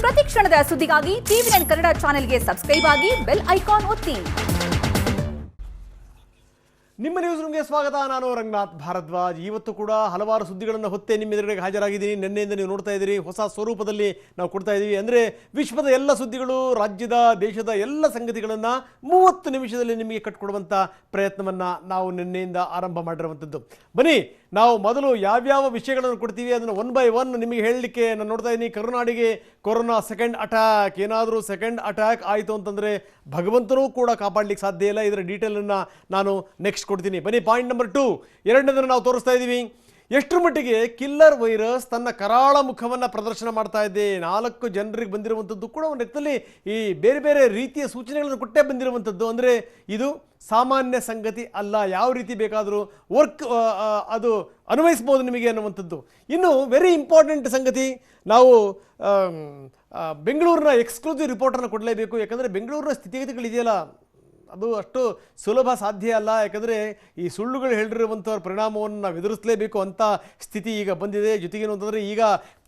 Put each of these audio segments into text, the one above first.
ಪ್ರತಿ ಕ್ಷಣದ ಸುದ್ದಿಗಾಗಿ ಟಿವಿ9 ಕನ್ನಡ ಚಾನೆಲ್ಗೆ ಸಬ್ಸ್ಕ್ರೈಬ್ ಆಗಿ ಬೆಲ್ ಐಕಾನ್ ಒತ್ತಿ. ನಿಮ್ಮ ನ್ಯೂಸ್ ರೂಮ್ಗೆ ಸ್ವಾಗತ. ನಾನು ರಂಗನಾಥ್ ಭಾರದ್ವಾಜ್. ಇವತ್ತು ಕೂಡ ಹಲವಾರು ಸುದ್ದಿಗಳನ್ನು ಹೊತ್ತೆ ನಿಮ್ಮ ಎದುರಿಗೆ ಹಾಜರಾಗಿದ್ದೀನಿ. ನಿನ್ನೆಯಿಂದ ನೀವು ನೋಡ್ತಾ ಇದ್ದೀರಿ, ಹೊಸ ಸ್ವರೂಪದಲ್ಲಿ ನಾವು ಕೊಡ್ತಾ ಇದ್ದೀವಿ. ಅಂದರೆ ವಿಶ್ವದ ಎಲ್ಲ ಸುದ್ದಿಗಳು, ರಾಜ್ಯದ ದೇಶದ ಎಲ್ಲ ಸಂಗತಿಗಳನ್ನು 30 ನಿಮಿಷದಲ್ಲಿ ನಿಮಗೆ ಕಟ್ಕೊಡುವಂಥ ಪ್ರಯತ್ನವನ್ನು ನಾವು ನಿನ್ನೆಯಿಂದ ಆರಂಭ ಮಾಡಿರುವಂಥದ್ದು. ಬನ್ನಿ, ನಾವು ಮೊದಲು ಯಾವ್ಯಾವ ವಿಷಯಗಳನ್ನು ಕೊಡ್ತೀವಿ ಅದನ್ನು 1 by 1 ನಿಮಗೆ ಹೇಳಲಿಕ್ಕೆ ನಾನು ನೋಡ್ತಾ ಇದ್ದೀನಿ. ಕರುನಾಡಿಗೆ ಕೊರೋನಾ ಸೆಕೆಂಡ್ ಅಟ್ಯಾಕ್. ಏನಾದರೂ ಸೆಕೆಂಡ್ ಅಟ್ಯಾಕ್ ಆಯಿತು ಅಂತಂದರೆ ಭಗವಂತನೂ ಕೂಡ ಕಾಪಾಡಲಿಕ್ಕೆ ಸಾಧ್ಯ ಇಲ್ಲ. ಇದರ ಡೀಟೇಲನ್ನು ನಾನು ನೆಕ್ಸ್ಟ್ ಕೊಡ್ತೀನಿ. ಬನ್ನಿ, ಪಾಯಿಂಟ್ ನಂಬರ್ 2, ಎರಡನೇದನ್ನು ನಾವು ತೋರಿಸ್ತಾ ಇದ್ದೀವಿ. ಎಷ್ಟರ ಮಟ್ಟಿಗೆ ಕಿಲ್ಲರ್ ವೈರಸ್ ತನ್ನ ಕರಾಳ ಮುಖವನ್ನು ಪ್ರದರ್ಶನ ಮಾಡ್ತಾ ಇದೆ. 4 ಜನರಿಗೆ ಬಂದಿರುವಂಥದ್ದು ಕೂಡ ಒಂದು ಲೆಕ್ಕದಲ್ಲಿ ಈ ಬೇರೆ ಬೇರೆ ರೀತಿಯ ಸೂಚನೆಗಳನ್ನು ಕೊಟ್ಟೇ ಬಂದಿರುವಂಥದ್ದು. ಅಂದರೆ ಇದು ಸಾಮಾನ್ಯ ಸಂಗತಿ ಅಲ್ಲ. ಯಾವ ರೀತಿ ಬೇಕಾದರೂ ಅದು ಅನ್ವಯಿಸ್ಬೋದು ನಿಮಗೆ ಅನ್ನುವಂಥದ್ದು. ಇನ್ನು ವೆರಿ ಇಂಪಾರ್ಟೆಂಟ್ ಸಂಗತಿ, ನಾವು ಬೆಂಗಳೂರಿನ ಎಕ್ಸ್ಕ್ಲೂಸಿವ್ ರಿಪೋರ್ಟನ್ನು ಕೊಡಲೇಬೇಕು. ಯಾಕಂದರೆ ಬೆಂಗಳೂರಿನ ಸ್ಥಿತಿಗತಿಗಳಿದೆಯಲ್ಲ, ಅದು ಅಷ್ಟು ಸುಲಭ ಸಾಧ್ಯ ಅಲ್ಲ. ಯಾಕಂದರೆ ಈ ಸುಳ್ಳುಗಳು ಹೇಳಿರುವಂಥವ್ರ ಪರಿಣಾಮವನ್ನು ನಾವು ಎದುರಿಸಲೇಬೇಕು ಅಂತ ಸ್ಥಿತಿ ಈಗ ಬಂದಿದೆ. ಜೊತೆಗೇನು ಅಂತಂದರೆ ಈಗ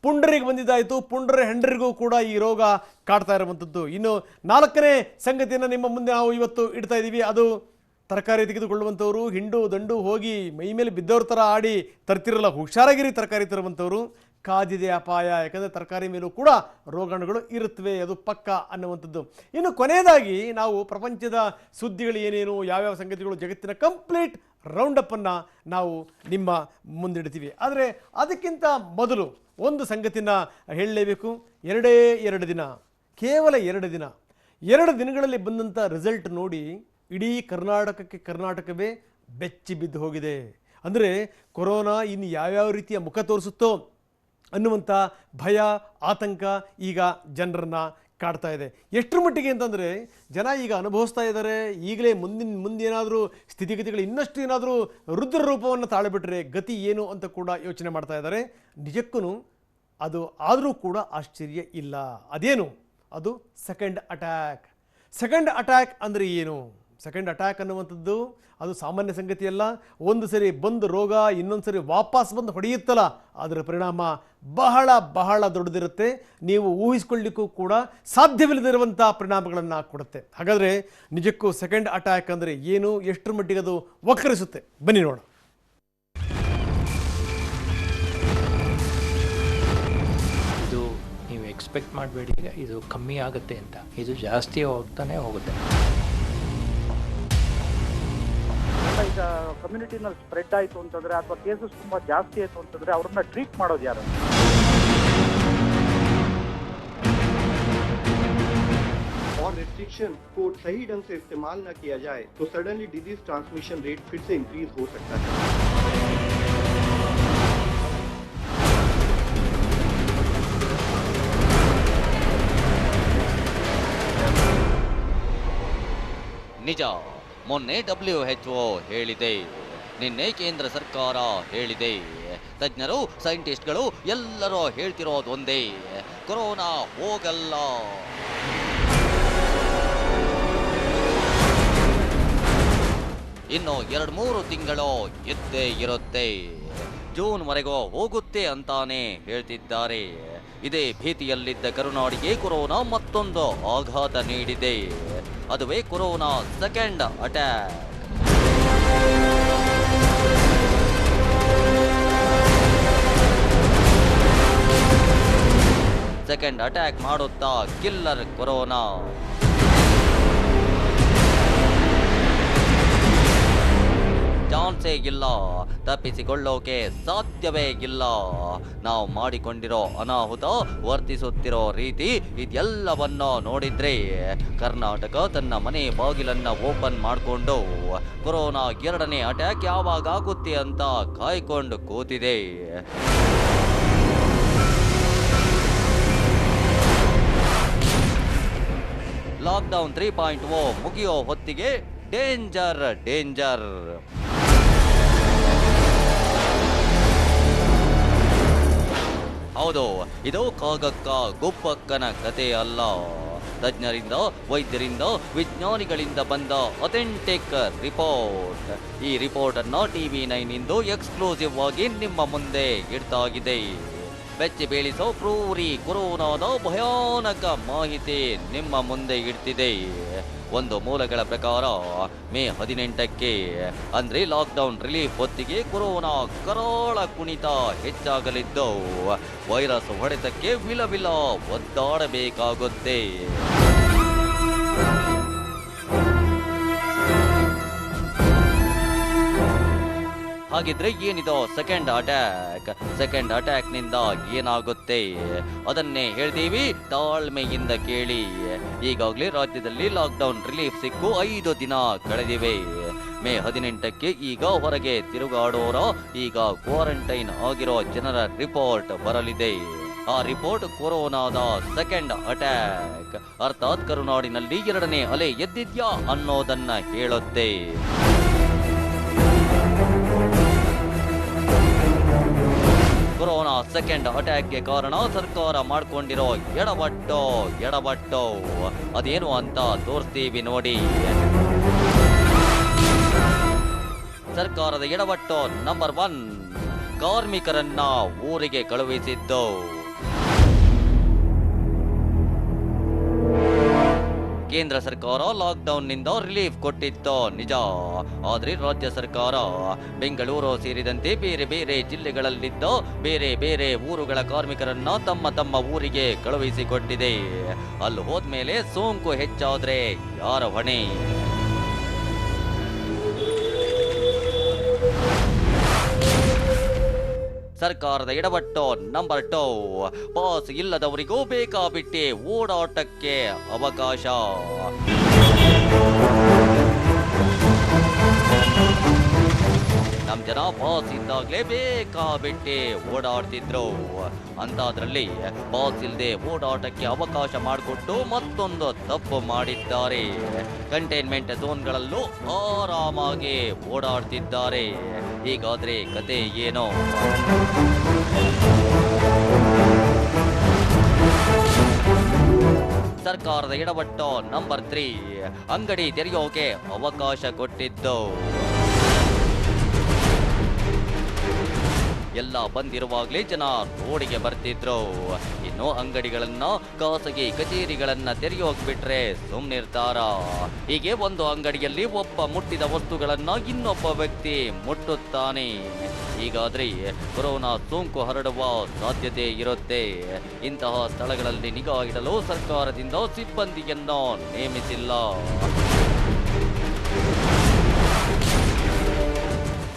ಪುಂಡರಿಗೆ ಬಂದಿದ್ದಾಯಿತು, ಪುಂಡರ ಹೆಂಡರಿಗೂ ಕೂಡ ಈ ರೋಗ ಕಾಡ್ತಾ ಇರುವಂಥದ್ದು. ಇನ್ನು 4ನೇ ಸಂಗತಿಯನ್ನು ನಿಮ್ಮ ಮುಂದೆ ನಾವು ಇವತ್ತು ಇಡ್ತಾ ಇದ್ದೀವಿ. ಅದು ತರಕಾರಿ ತೆಗೆದುಕೊಳ್ಳುವಂಥವ್ರು ಹಿಂಡು ದಂಡು ಹೋಗಿ ಮೈ ಮೇಲೆ ಬಿದ್ದವ್ರ ಥರ ಆಡಿ ತರ್ತಿರಲ್ಲ, ಹುಷಾರಾಗಿರಿ. ತರಕಾರಿ ತರುವಂಥವ್ರು ಕಾದಿದೆ ಅಪಾಯ. ಯಾಕಂದರೆ ತರಕಾರಿ ಮೇಲೂ ಕೂಡ ರೋಗಾಣುಗಳು ಇರುತ್ತವೆ, ಅದು ಪಕ್ಕ ಅನ್ನುವಂಥದ್ದು. ಇನ್ನು ಕೊನೆಯದಾಗಿ ನಾವು ಪ್ರಪಂಚದ ಸುದ್ದಿಗಳು ಏನೇನು, ಯಾವ್ಯಾವ ಸಂಗತಿಗಳು, ಜಗತ್ತಿನ ಕಂಪ್ಲೀಟ್ ರೌಂಡಪ್ಪನ್ನು ನಾವು ನಿಮ್ಮ ಮುಂದಿಡ್ತೀವಿ. ಆದರೆ ಅದಕ್ಕಿಂತ ಮೊದಲು ಒಂದು ಸಂಗತಿನ ಹೇಳಲೇಬೇಕು. 2 ದಿನ, ಕೇವಲ 2 ದಿನಗಳಲ್ಲಿ ಬಂದಂಥ ರಿಸಲ್ಟ್ ನೋಡಿ ಇಡೀ ಕರ್ನಾಟಕವೇ ಬೆಚ್ಚಿ ಬಿದ್ದು ಹೋಗಿದೆ. ಅಂದರೆ ಕೊರೋನಾ ಇನ್ನು ಯಾವ್ಯಾವ ರೀತಿಯ ಮುಖ ತೋರಿಸುತ್ತೋ ಅನ್ನುವಂಥ ಭಯ, ಆತಂಕ ಈಗ ಜನರನ್ನು ಕಾಡ್ತಾ ಇದೆ. ಎಷ್ಟರ ಮಟ್ಟಿಗೆ ಅಂತಂದರೆ ಜನ ಈಗ ಅನುಭವಿಸ್ತಾ ಇದ್ದಾರೆ. ಈಗಲೇ ಮುಂದೇನಾದರೂ ಸ್ಥಿತಿಗತಿಗಳು ಇನ್ನಷ್ಟು ಏನಾದರೂ ರುದ್ರ ರೂಪವನ್ನು ತಾಳಿಬಿಟ್ರೆ ಗತಿ ಏನು ಅಂತ ಕೂಡ ಯೋಚನೆ ಮಾಡ್ತಾ ಇದ್ದಾರೆ. ನಿಜಕ್ಕೂ ಅದು ಆದರೂ ಕೂಡ ಆಶ್ಚರ್ಯ ಇಲ್ಲ. ಅದೇನು? ಅದು ಸೆಕೆಂಡ್ ಅಟ್ಯಾಕ್. ಸೆಕೆಂಡ್ ಅಟ್ಯಾಕ್ ಅಂದರೆ ಏನು? ಸೆಕೆಂಡ್ ಅಟ್ಯಾಕ್ ಅನ್ನುವಂಥದ್ದು ಅದು ಸಾಮಾನ್ಯ ಸಂಗತಿಯಲ್ಲ. ಒಂದು ಸರಿ ಬಂದು ರೋಗ ಇನ್ನೊಂದು ಸರಿ ವಾಪಸ್ ಬಂದು ಹೊಡೆಯುತ್ತಲ್ಲ, ಅದರ ಪರಿಣಾಮ ಬಹಳ ದೊಡ್ಡದಿರುತ್ತೆ. ನೀವು ಊಹಿಸ್ಕೊಳ್ಳಿಕ್ಕೂ ಕೂಡ ಸಾಧ್ಯವಿಲ್ಲದಿರುವಂಥ ಪರಿಣಾಮಗಳನ್ನು ಕೊಡುತ್ತೆ. ಹಾಗಾದರೆ ನಿಜಕ್ಕೂ ಸೆಕೆಂಡ್ ಅಟ್ಯಾಕ್ ಅಂದರೆ ಏನು, ಎಷ್ಟರ ಮಟ್ಟಿಗೆ ಅದು ವಕ್ರಿಸುತ್ತೆ, ಬನ್ನಿ ನೋಡೋಣ. ಇದು ನೀವು ಎಕ್ಸ್ಪೆಕ್ಟ್ ಮಾಡಬೇಡಿ ಇದು ಕಮ್ಮಿ ಆಗುತ್ತೆ ಅಂತ, ಇದು ಜಾಸ್ತಿ ಹೋಗ್ತಾನೆ ಹೋಗುತ್ತೆ. ಈಗ ಕಮ್ಯುನಿಟಿನಲ್ಲಿ ಸ್ಪ್ರೆಡ್ ಆಯಿತು ಅಂತಂದರೆ ಅಥವಾ ಕೇಸಸ್ ತುಂಬ ಜಾಸ್ತಿ ಆಯಿತು ಅಂತಂದರೆ ಅವ್ರನ್ನ ಟ್ರೀಟ್ ಮಾಡೋದು ಯಾರು? और रिस्ट्रिक्शन को सही ढंग से इस्तेमाल न किया जाए तो सडनली डिजीज ट्रांसमिशन रेट फिर से इंक्रीज हो सकता है. ನಿಜ, ಮೊನ್ನೆ WHO ಹೇಳಿದೆ, ನಿನ್ನೆ ಕೇಂದ್ರ ಸರ್ಕಾರ ಹೇಳಿದೆ, ತಜ್ಞರು ಸೈಂಟಿಸ್ಟ್ಗಳು ಎಲ್ಲರೂ ಹೇಳ್ತಿರೋದು ಒಂದೇ, ಕೊರೋನಾ ಹೋಗಲ್ಲ. ಇನ್ನು 2-3 ತಿಂಗಳು ಇದ್ದೇ ಇರುತ್ತೆ, ಜೂನ್ವರೆಗೂ ಹೋಗುತ್ತೆ ಅಂತಾನೆ ಹೇಳ್ತಿದ್ದಾರೆ. ಇದೇ ಭೀತಿಯಲ್ಲಿದ್ದ ಕರುನಾಡಿಗೆ ಕೊರೋನಾ ಮತ್ತೊಂದು ಆಘಾತ ನೀಡಿದೆ. ಅದುವೇ corona second attack. Second attack ಮಾಡುತ್ತಾ ಕಿಲ್ಲರ್ ಕೊರೋನಾ. ಚಾನ್ಸೇ ಇಲ್ಲ, ತಪ್ಪಿಸಿಕೊಳ್ಳೋಕೆ ಸಾಧ್ಯವೇ ಇಲ್ಲ. ನಾವು ಮಾಡಿಕೊಂಡಿರೋ ಅನಾಹುತ, ವರ್ತಿಸುತ್ತಿರೋ ರೀತಿ ಇದೆಲ್ಲವನ್ನ ನೋಡಿದ್ರೆ ಕರ್ನಾಟಕ ತನ್ನ ಮನೆ ಬಾಗಿಲನ್ನ ಓಪನ್ ಮಾಡಿಕೊಂಡು ಕೊರೋನಾ 2ನೇ ಅಟ್ಯಾಕ್ ಯಾವಾಗ ಆಗುತ್ತೆ ಅಂತ ಕಾಯ್ಕೊಂಡು ಕೂತಿದೆ. ಲಾಕ್ಡೌನ್ 3.0 ಮುಗಿಯೋ ಹೊತ್ತಿಗೆ ಡೇಂಜರ್. ಹೌದು, ಇದು ಕಾಗಕ್ಕ ಗುಪ್ಪಕ್ಕನ ಕತೆ ಅಲ್ಲ. ತಜ್ಞರಿಂದ, ವೈದ್ಯರಿಂದ, ವಿಜ್ಞಾನಿಗಳಿಂದ ಬಂದ ಅಥೆಂಟಿಕ್ ರಿಪೋರ್ಟ್. ಈ ರಿಪೋರ್ಟ್ ಅನ್ನು TV9 ಇಂದು ಎಕ್ಸ್ಕ್ಲೂಸಿವ್ ಆಗಿ ನಿಮ್ಮ ಮುಂದೆ ಇಡ್ತಾಗಿದೆ. ಬೆಚ್ಚಿ ಬೀಳಿಸೋ ಕ್ರೂರಿ ಕೊರೋನಾದ ಭಯಾನಕ ಮಾಹಿತಿ ನಿಮ್ಮ ಮುಂದೆ ಇಡ್ತಿದೆ. ಒಂದು ಮೂಲಗಳ ಪ್ರಕಾರ ಮೇ 18ಕ್ಕೆ ಅಂದ್ರೆ ಲಾಕ್ಡೌನ್ ರಿಲೀಫ್ ಹೊತ್ತಿಗೆ ಕೊರೋನಾ ಕರಾಳ ಕುಣಿತ ಹೆಚ್ಚಾಗಲಿದ್ದು ವೈರಸ್ ಹೊಡೆತಕ್ಕೆ ವಿಲವಿಲ ಒದ್ದಾಡಬೇಕಾಗುತ್ತೆ. ಹಾಗಿದ್ರೆ ಏನಿದು ಸೆಕೆಂಡ್ ಅಟ್ಯಾಕ್ ನಿಂದ ಏನಾಗುತ್ತೆ ಅದನ್ನೇ ಹೇಳ್ತೀವಿ, ತಾಳ್ಮೆಯಿಂದ ಕೇಳಿ. ಈಗಾಗಲೇ ರಾಜ್ಯದಲ್ಲಿ ಲಾಕ್ಡೌನ್ ರಿಲೀಫ್ ಸಿಕ್ಕು 5 ದಿನ ಕಳೆದಿವೆ. ಮೇ 18ಕ್ಕೆ ಈಗ ಹೊರಗೆ ತಿರುಗಾಡೋರ, ಈಗ ಕ್ವಾರಂಟೈನ್ ಆಗಿರೋ ಜನರ ರಿಪೋರ್ಟ್ ಬರಲಿದೆ. ಆ ರಿಪೋರ್ಟ್ ಕೊರೋನಾದ ಸೆಕೆಂಡ್ ಅಟ್ಯಾಕ್ ಅರ್ಥಾತ್ ಕರುನಾಡಿನಲ್ಲಿ 2ನೇ ಅಲೆ ಎದ್ದಿದ್ಯಾ ಅನ್ನೋದನ್ನ ಹೇಳುತ್ತೆ. ಕೊರೋನಾ ಸೆಕೆಂಡ್ ಅಟ್ಯಾಕ್ಗೆ ಕಾರಣ ಸರ್ಕಾರ ಮಾಡ್ಕೊಂಡಿರೋ ಎಡವಟ್ಟು ಅದೇನು ಅಂತ ತೋರಿಸ್ತೀವಿ ನೋಡಿ. ಸರ್ಕಾರದ ಎಡವಟ್ಟು ನಂಬರ್ 1, ಕಾರ್ಮಿಕರನ್ನ ಊರಿಗೆ ಕಳುಹಿಸಿದ್ದು. ಕೇಂದ್ರ ಸರ್ಕಾರ ಲಾಕ್ಡೌನ್ನಿಂದ ರಿಲೀಫ್ ಕೊಟ್ಟಿತ್ತು ನಿಜ, ಆದರೆ ರಾಜ್ಯ ಸರ್ಕಾರ ಬೆಂಗಳೂರು ಸೇರಿದಂತೆ ಬೇರೆ ಬೇರೆ ಜಿಲ್ಲೆಗಳಲ್ಲಿದ್ದ ಬೇರೆ ಬೇರೆ ಊರುಗಳ ಕಾರ್ಮಿಕರನ್ನ ತಮ್ಮ ಊರಿಗೆ ಕಳುಹಿಸಿಕೊಟ್ಟಿದೆ. ಅಲ್ಲಿ ಹೋದ್ಮೇಲೆ ಸೋಂಕು ಹೆಚ್ಚಾದ್ರೆ ಯಾರ ಹೊಣೆ? ಸರ್ಕಾರದ ಎಡವಟ್ಟು ನಂಬರ್ 2, ಪಾಸ್ ಇಲ್ಲದವರಿಗೂ ಬೇಕಾಬಿಟ್ಟಿ ಓಡಾಟಕ್ಕೆ ಅವಕಾಶ. ನಮ್ ಜನ ಪಾಸ್ ಇದ್ದಾಗಲೇ ಬೇಕಾಬಿಟ್ಟಿ ಓಡಾಡ್ತಿದ್ರು. ಅಂತಾದ್ರಲ್ಲಿ ಪಾಸ್ ಇಲ್ಲದೆ ಓಡಾಟಕ್ಕೆ ಅವಕಾಶ ಮಾಡಿಕೊಟ್ಟು ಮತ್ತೊಂದು ತಪ್ಪು ಮಾಡಿದ್ದಾರೆ. ಕಂಟೈನ್ಮೆಂಟ್ ಝೋನ್ಗಳಲ್ಲೂ ಆರಾಮಾಗಿ ಓಡಾಡ್ತಿದ್ದಾರೆ. ಹೀಗಾದ್ರೆ ಕತೆ ಏನೋ? ಸರ್ಕಾರದ ಎಡವಟ್ಟು ನಂಬರ್ 3, ಅಂಗಡಿ ತೆರೆಯೋಕೆ ಅವಕಾಶ ಕೊಟ್ಟಿದ್ದು. ಎಲ್ಲ ಬಂದಿರುವಾಗಲೇ ಜನ ರೋಡಿಗೆ ಬರ್ತಿದ್ರು. ಇನ್ನು ಅಂಗಡಿಗಳನ್ನ, ಖಾಸಗಿ ಕಚೇರಿಗಳನ್ನ ತೆರೆಯೋಕ್ ಬಿಟ್ರೆ ಸುಮ್ನಿರ್ತಾರ? ಹೀಗೆ ಒಂದು ಅಂಗಡಿಯಲ್ಲಿ ಒಬ್ಬ ಮುಟ್ಟಿದ ವಸ್ತುಗಳನ್ನ ಇನ್ನೊಬ್ಬ ವ್ಯಕ್ತಿ ಮುಟ್ಟುತ್ತಾನೆ. ಹೀಗಾದ್ರೆ ಕೊರೋನಾ ಸೋಂಕು ಹರಡುವ ಸಾಧ್ಯತೆ ಇರುತ್ತೆ. ಇಂತಹ ಸ್ಥಳಗಳಲ್ಲಿ ನಿಗಾ ಇಡಲು ಸರ್ಕಾರದಿಂದ ಸಿಬ್ಬಂದಿಯನ್ನು ನೇಮಿಸಿಲ್ಲ.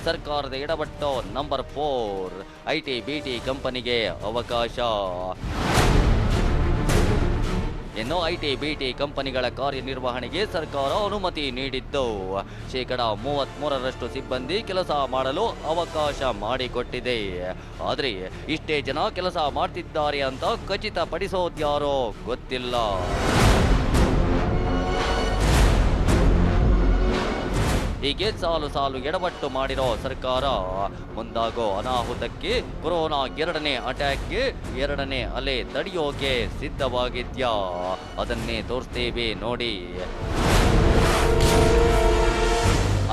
ಸರ್ಕಾರದ ಎಡವಟ್ಟು ನಂಬರ್ 4, ಐಟಿ ಬಿಟಿ ಕಂಪನಿಗೆ ಅವಕಾಶ. ಇನ್ನು ಐಟಿ ಬಿಟಿ ಕಂಪನಿಗಳ ಕಾರ್ಯನಿರ್ವಹಣೆಗೆ ಸರ್ಕಾರ ಅನುಮತಿ ನೀಡಿದ್ದು 33% ಸಿಬ್ಬಂದಿ ಕೆಲಸ ಮಾಡಲು ಅವಕಾಶ ಮಾಡಿಕೊಟ್ಟಿದೆ. ಆದರೆ ಇಷ್ಟೇ ಜನ ಕೆಲಸ ಮಾಡ್ತಿದ್ದಾರೆ ಅಂತ ಖಚಿತಪಡಿಸೋದ್ಯಾರೋ ಗೊತ್ತಿಲ್ಲ. ಹೀಗೆ ಸಾಲು ಎಡವಟ್ಟು ಮಾಡಿರೋ ಸರ್ಕಾರ ಮುಂದಾಗೋ ಅನಾಹುತಕ್ಕೆ, ಕೊರೋನಾ 2ನೇ ಅಟ್ಯಾಕ್ಗೆ, 2ನೇ ಅಲೆ ತಡೆಯೋಕೆ ಸಿದ್ಧವಾಗಿದ್ಯಾ? ಅದನ್ನೇ ತೋರಿಸ್ತೇವೆ ನೋಡಿ.